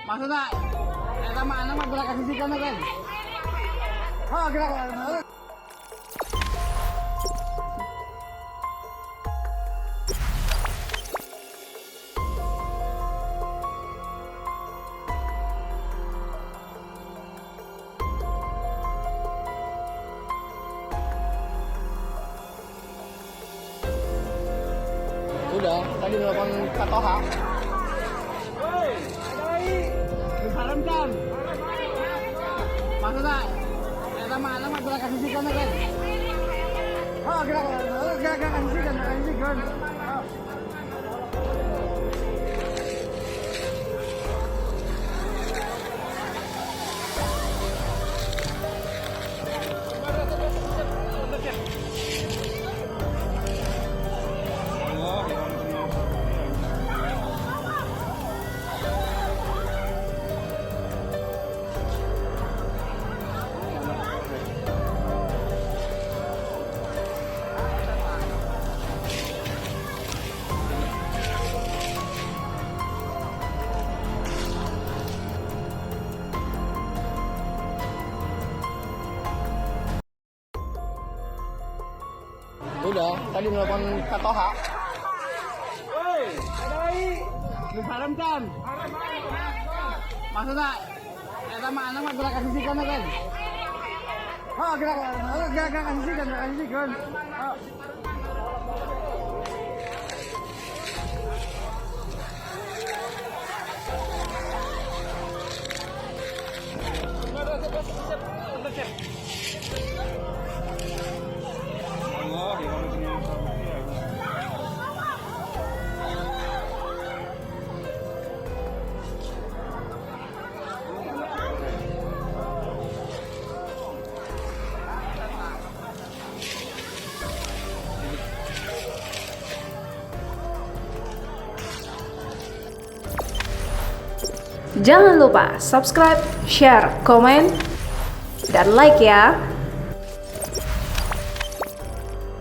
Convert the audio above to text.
Maksudnya, sama anak mah gerakan sisikan kan? Oh, gerakan. Udah, tadi melakukan katoha. Disarankan. Maksudnya, sama anak mah gerakan sisikan kan? Oh, gerakan sisikan. Oh. Udah, tadi melakukan katoha. Disarankan. Maksudnya, sama anak mah gerakan sisikan kan? Oh, gerakan sisikan. Oh. Jangan lupa subscribe, share, komen, dan like ya.